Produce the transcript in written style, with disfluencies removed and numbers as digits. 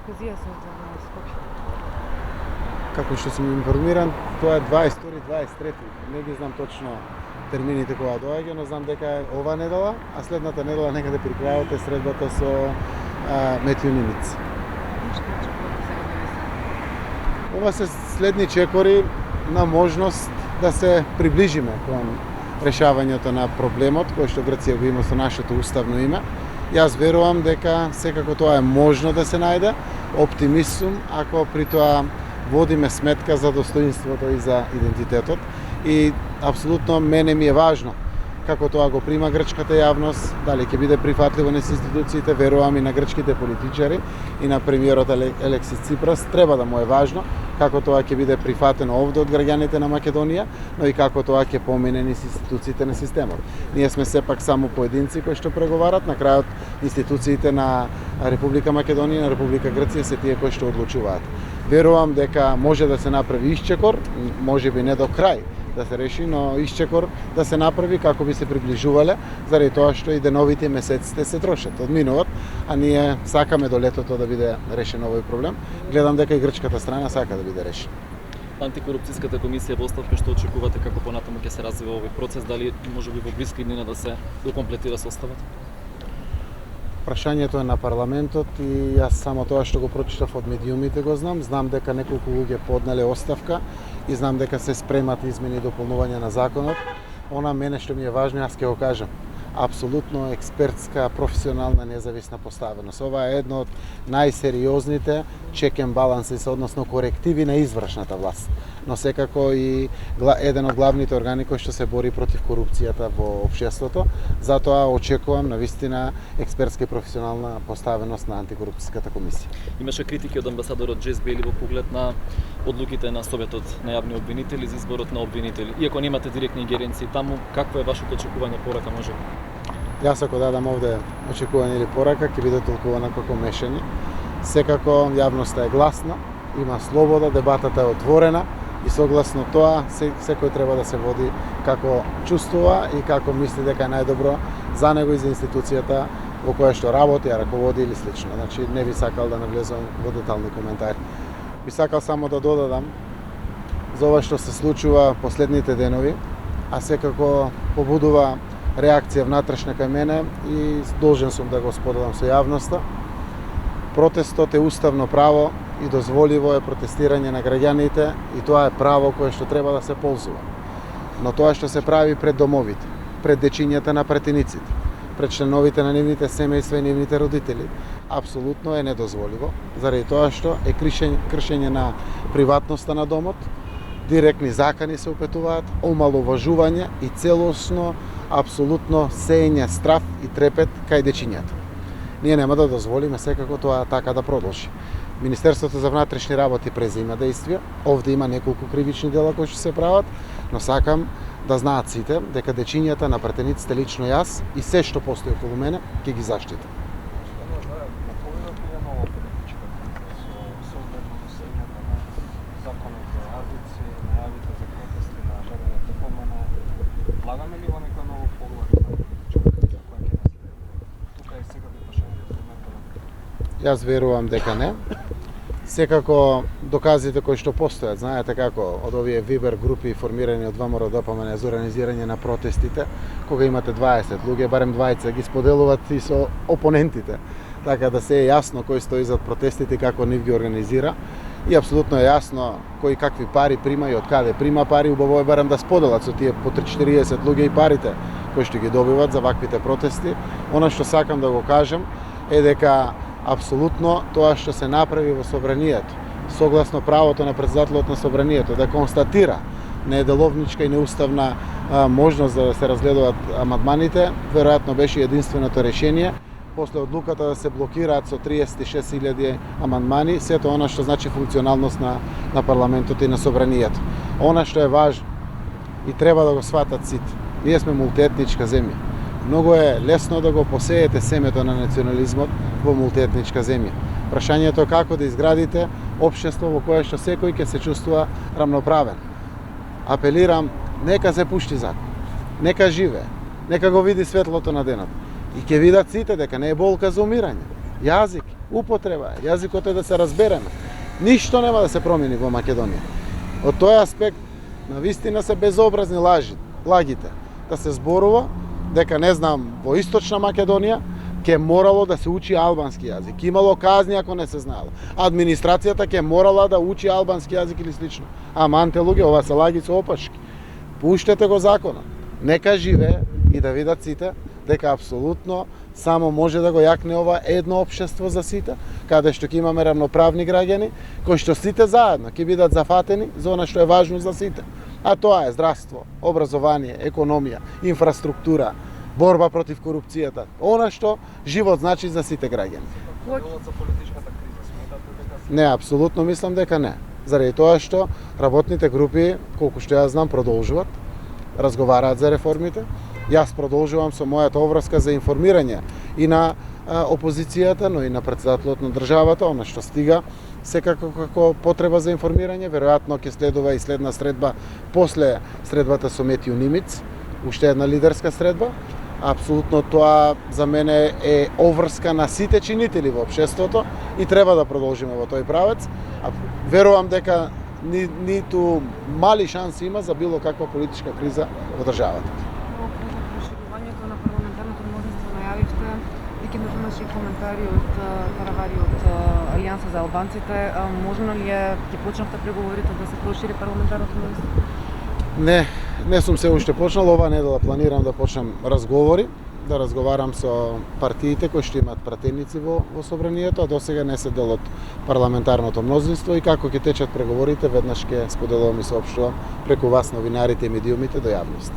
дискусија со Скопје? Како што сум информиран, тоа е 22-23, не ги знам точно термините кога доаѓа, но знам дека е ова недела, а следната недела некаде при крајот е средбата со Метју Нимиц. Ова се следни чекори на можност да се приближиме кон решавањето на проблемот кој што Грција го има со нашето уставно име. Јас верувам дека секако тоа е можно да се најде. Оптимист сум ако при тоа водиме сметка за достоинството и за идентитетот. И апсолутно мене ми е важно како тоа го прима грчката јавност, дали ќе биде прифатливо на институциите, верувам и на грчките политичари и на премиерот Алексис Ципрас, треба да му е важно како тоа ќе биде прифатено овде од граѓаните на Македонија, но и како тоа ќе помине низ институциите на системот. Ние сме сепак само поединци кои што преговарат, на крајот институциите на Република Македонија и на Република Грција се тие кои што одлучуваат. Верувам дека може да се направи исчекор, можеби не до крај да се реши, но исчекор да се направи како би се приближувале, заради тоа што и деновите месеците се трошат, одминуват, а ние сакаме до летото да биде решен овој проблем. Гледам дека и грчката страна сака да биде решен. Антикорупцијската комисија во оставка, што очекувате како понатаму ќе се развива овој процес, дали можеби во блиска иднина да се докомплетира составот? Прашањето е на парламентот и јас само тоа што го прочитав од медиумите го знам. Знам дека неколку луѓе поднале оставка и знам дека се спремат измени и дополнување на законот. Она мене што ми е важно, јас ќе го кажам. Апсолутно експертска, професионална, независна поставеност. Ова е едно од најсериозните check and balances, односно корективи на извршната власт. Но секако и еден од главните органи кој што се бори против корупцијата во општеството. Затоа очекувам навистина експертска и професионална поставеност на антикорупцијската комисија. Имаше критики од амбасадорот Джес Бели во поглед на одлуките на Советот на јавни обвинители за изборот на обвинители. Иако немате директни ингеренции таму, какво е вашето очекување, порака може? Јас ако дадам овде очекување или порака, ќе биде толкувано како мешање. Секако јавноста е гласна, има слобода, дебатата е отворена и согласно тоа секој треба да се води како чувствува и како мисли дека е најдобро за него и за институцијата во која што работи, а раководи или слично. Значи не би сакал да навлезам во детални коментари. Би сакал само да додадам за ова што се случува последните денови, а секако побудува реакција внатрешна кај мене и должен сум да го споделам со јавноста. Протестот е уставно право и дозволиво е протестирање на граѓаните и тоа е право кое што треба да се ползува. Но тоа што се прави пред домовите, пред дечињата на пратениците, пред членовите на нивните семејства и нивните родители, апсолутно е недозволиво, заради тоа што е кршење на приватноста на домот, директни закани се упетуваат, омаловажување и целосно апсолутно сеење страв и трепет кај дечињата. Ние нема да дозволиме секако тоа така да продолжи. Министерството за внатрешни работи презема действија. Овде има неколку кривични дела кои што се прават, но сакам да знаат сите дека дечињата на пратениците, лично јас и се што постои околу мене ќе ги заштитам. Јас верувам дека не. Секако доказите кои што постојат, знаете како од овие Вибер групи формирани од ВМРО ДПМН за организирање на протестите, кога имате 20 луѓе, барем 20 ги споделуваат и со опонентите, така да се е јасно кој стои зад протестите и како нив ги организира. И апсолутно е јасно кој какви пари прима и од каде прима пари, убаво е барем да споделат со тие по 30-40 луѓе и парите кои што ги добиват за ваквите протести. Она што сакам да го кажам е дека апсолутно тоа што се направи во собранието, согласно правото на претседателот на собранието да констатира неделовничка и неуставна можност да се разгледуваат амандманите, веројатно беше единственото решение после одлуката да се блокираат со 36.000 амандмани сето она што значи функционалност на парламентот и на собранието. Она што е важно и треба да го сватат сите. Ние сме мултиетничка земја. Многу е лесно да го посеете семето на национализмот во мултиетничка земја. Прашањето е како да изградите општество во кое што секој ќе се чувствува рамноправен. Апелирам, нека се пушти закон, нека живее, нека го види светлото на денот. И ќе видат сите дека не е болка за умирање. Јазик, употреба, јазикот е да се разбереме. Ништо нема да се промени во Македонија. Од тој аспект, навистина се безобразни лагите. Да се зборува дека, не знам, во Источна Македонија ќе морало да се учи албански јазик. Имало казни ако не се знаело. Администрацијата ќе морала да учи албански јазик или слично. Аманте луѓе, ова се лаги со опашки. Пуштете го законот. Нека живее и да видат сите дека апсолутно само може да го јакне ова едно општество за сите, каде што ќе имаме равноправни граѓани, кои што сите заедно ќе бидат зафатени за она што е важно за сите. А тоа е здравство, образование, економија, инфраструктура, борба против корупцијата, она што живот значи за сите граѓани. За политичката криза сметате дека Не, апсолутно мислам дека не. Заради тоа што работните групи, колку што ја знам, продолжуваат, разговараат за реформите. Јас продолжувам со мојата обврска за информирање и на опозицијата, но и на претседателот на државата, она што стига секако како потреба за информирање. Веројатно ќе следува и следна средба после средбата со Метју Нимиц, уште една лидерска средба. Апсолутно тоа за мене е обврска на сите чинители во општеството и треба да продолжиме во тој правец. Верувам дека ниту мали шанси има за било каква политичка криза во државата. проширувањето на парламентарното мнозинство најавивте, дека имаше и коментари од Каравари од Алијанса за албанците. Можно ли е, ќе почнавте преговорите да се прошири парламентарното мнозинство? Не сум се уште почнал, ова недела планирам да почнам разговори, да разговарам со партиите кои што имаат пратеници во собранието, а досега не се дел од парламентарното мнозинство и како ќе течат преговорите, веднаш ќе споделувам и соопштувам преку вас, новинарите и медиумите, до јавност.